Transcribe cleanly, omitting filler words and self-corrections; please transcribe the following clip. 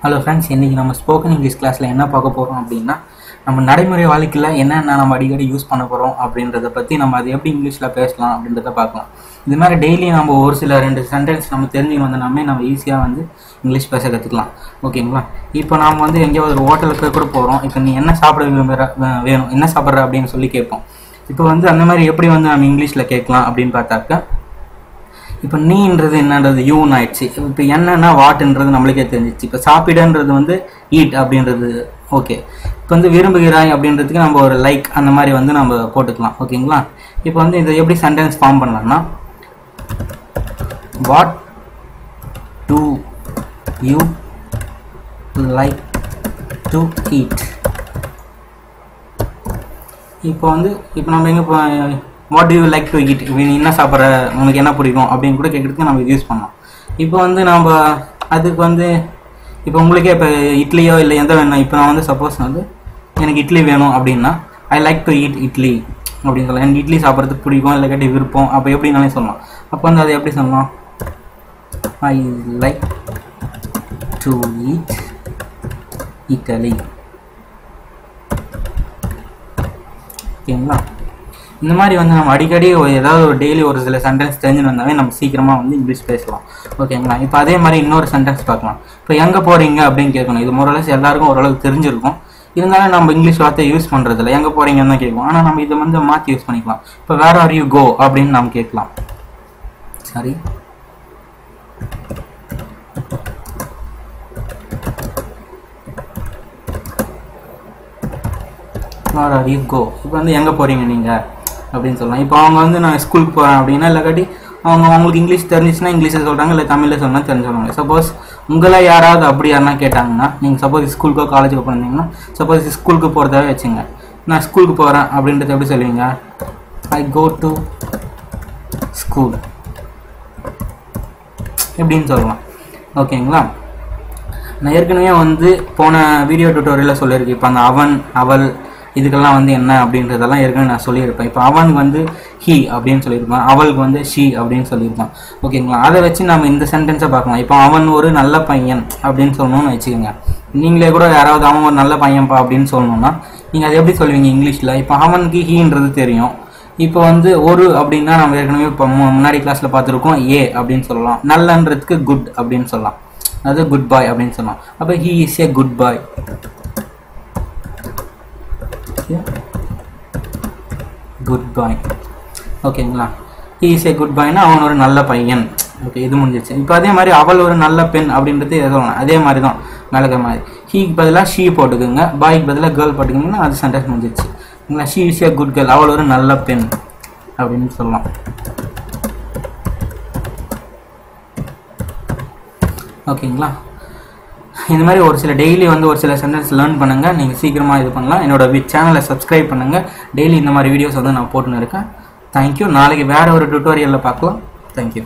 Hello friends, இன்றைக்கி நம்ம spoken English கிளாஸில் என்ன பார்க்க போகிறோம் அப்படின்னா, நம்ம நடைமுறை வாழ்க்கையில் என்னென்ன நம்ம அடிக்கடி யூஸ் பண்ண போகிறோம் அப்படின்றத பற்றி நம்ம அது எப்படி இங்கிலீஷில் பேசலாம் அப்படின்றத பார்க்கலாம். இது மாதிரி டெய்லி நம்ம ஒரு சில 2 சென்டென்ஸ் நம்ம தெரிஞ்சுன்னு வந்தோம்னா நம்ம ஈஸியாக இங்கிலீஷ் பேச கற்றுக்கலாம். ஓகேங்களா? இப்போ நாம் எங்கேயாவது ஒரு ஹோட்டலுக்கு கூட போகிறோம். இப்போ நீ என்ன சாப்பிட வேணும், என்ன சாப்பிட்ற அப்படின்னு சொல்லி கேட்போம். இப்போ அந்த மாதிரி எப்படி நம்ம இங்கிலீஷில் கேட்கலாம் அப்படின்னு பார்த்தாக்கா, இப்போ நீன்றது என்னன்றது யூன்னு ஆயிடுச்சு. இப்போ என்னன்னா வாட்ன்றது நம்மளுக்கே தெரிஞ்சிச்சு. இப்போ சாப்பிடன்றது ஈட் அப்படின்றது. ஓகே, இப்போ விரும்புகிறாய் அப்படின்றதுக்கு நம்ம ஒரு லைக் அந்த மாதிரி நம்ம போட்டுக்கலாம். ஓகேங்களா? இப்போ இதை எப்படி சென்டென்ஸ் ஃபார்ம் பண்ணலாம்னா, what to you like to eat. இப்போ இப்போ நம்ம எங்கே what to you like to eat, என்ன சாப்பிட்ற, உனக்கு என்ன பிடிக்கும் அப்படின்னு கூட கேட்குறதுக்கு நம்ம யூஸ் பண்ணலாம். இப்போ நம்ம அதுக்கு இப்போ உங்களுக்கே இப்போ இட்லியோ இல்லை எந்த வேணும், இப்போ நான் சப்போஸ் எனக்கு இட்லி வேணும் அப்படின்னா I like to eat idli அப்படின்னு சொல்லலாம். எனக்கு இட்லி சாப்பிட்றதுக்கு பிடிக்கும், இல்லை கேட்டு விருப்பம், அப்போ எப்படினாலே சொல்லலாம். அப்போ அதை எப்படி சொல்லலாம், I like to eat idli. ஓகேங்களா? இந்த மாதிரி நம்ம அடிக்கடி ஏதாவது ஒரு டெய்லி ஒரு சில சென்டென்ஸ் தெரிஞ்சுன்னு வந்தாவே நம்ம சீக்கிரமாக இங்கிலீஷ் பேசலாம். ஓகேங்களா? இப்போ அதே மாதிரி இன்னொரு சென்டென்ஸ் பார்க்கலாம். இப்போ எங்கே போகிறீங்க அப்படின்னு கேட்கணும். இது மோரலஸ் எல்லாருக்கும் ஓரளவுக்கு தெரிஞ்சிருக்கும். இருந்தாலும் நம்ம இங்கிலீஷ் வார்த்தை யூஸ் பண்ணுறதில்ல. எங்கே போகிறீங்கன்னு தான் கேட்கும். ஆனால் நம்ம இதை மாற்றி யூஸ் பண்ணிக்கலாம். இப்போ வேர் ஆர் யூ கோ அப்படின்னு நம்ம கேட்கலாம். சரி, வேர் ஆர் யூ கோ. இப்போ எங்கே போகிறீங்க நீங்கள் அப்படின்னு சொல்லலாம். இப்போ அவங்க நான் ஸ்கூலுக்கு போகிறேன் அப்படின்னா, இல்லாட்டி அவங்களுக்கு இங்கிலீஷ் தெரிஞ்சிச்சுன்னா இங்கிலீஷில் சொல்கிறாங்க, இல்லை தமிழில் சொன்னால் தெரிஞ்சுருவாங்க. சப்போஸ் உங்களை யாராவது அப்படி யாருன்னா கேட்டாங்கன்னா, நீங்கள் சப்போஸ் ஸ்கூலுக்கோ காலேஜுக்கோ போனீங்கன்னா, சப்போஸ் ஸ்கூலுக்கு போகிறதாவே வச்சுங்க, நான் ஸ்கூலுக்கு போகிறேன் அப்படின்றத எப்படி சொல்லுவீங்க, ஐ கோ டு ஸ்கூல் எப்படின்னு சொல்லலாம். ஓகேங்களா? நான் ஏற்கனவே போன வீடியோ டியூட்டோரியலில் சொல்லியிருக்கேன். இப்போ அந்த அவன் அவள் இதுக்கெல்லாம் என்ன அப்படின்றதெல்லாம் ஏற்கனவே நான் சொல்லியிருப்பேன். இப்போ அவனுக்கு ஹீ அப்படின்னு சொல்லியிருப்பான், அவளுக்கு ஷீ அப்படின்னு சொல்லியிருப்பான். ஓகேங்களா? அதை வச்சு நம்ம இந்த சென்டென்ஸை பார்க்கலாம். இப்போ அவன் ஒரு நல்ல பையன் அப்படின்னு சொல்லணும்னு வச்சுக்கோங்க. நீங்களே கூட யாராவது அவன் ஒரு நல்ல பையன்ப்பா அப்படின்னு சொல்லணும்னா நீங்கள் அதை எப்படி சொல்லுவீங்க இங்கிலீஷில்? இப்போ அவனுக்கு ஹீன்றது தெரியும். இப்போ ஒரு அப்படின்னா நம்ம ஏற்கனவே இப்போ முன்னாடி கிளாஸில் பார்த்துருக்கோம், ஏ அப்படின்னு சொல்லலாம். நல்லன்றதுக்கு குட் அப்படின்னு சொல்லலாம், அது குட் பாய் அப்படின்னு சொல்லலாம். அப்போ he is a good boy. Good boy. ஓகேங்களா? ஹீ இஸ் ஏ குட் பாய்னா அவன் ஒரு நல்ல பையன். ஓகே, இது முடிஞ்சிச்சு. இப்போ அதே மாதிரி அவள் ஒரு நல்ல பெண் அப்படின்றது சொல்லலாம். அதே மாதிரி தான் மேலக்க மாதிரி ஹீக்கு பதிலாக ஷீ போட்டுக்குங்க, பாய்க்கு பதிலாக கேர்ள் போட்டுக்கிங்கன்னா அது சென்டென்ஸ் முடிஞ்சிச்சு. ஓகேங்களா? She is a good girl, அவள் ஒரு நல்ல பெண் அப்படின்னு சொல்லலாம். ஓகேங்களா? இந்த மாதிரி ஒரு சில டெய்லி ஒரு சில சென்டென்ஸ் லேர்ன் பண்ணுங்கள். நீங்கள் சீக்கிரமாக இது பண்ணலாம். என்னோட சேனலை சப்ஸ்கிரைப் பண்ணுங்கள். டெய்லி இந்த மாதிரி வீடியோஸ் நான் போட்டுன்னு இருக்கேன். தேங்க்யூ. நாளைக்கு வேறு ஒரு டியூட்டோரியலில் பார்க்கலாம். தேங்க்யூ.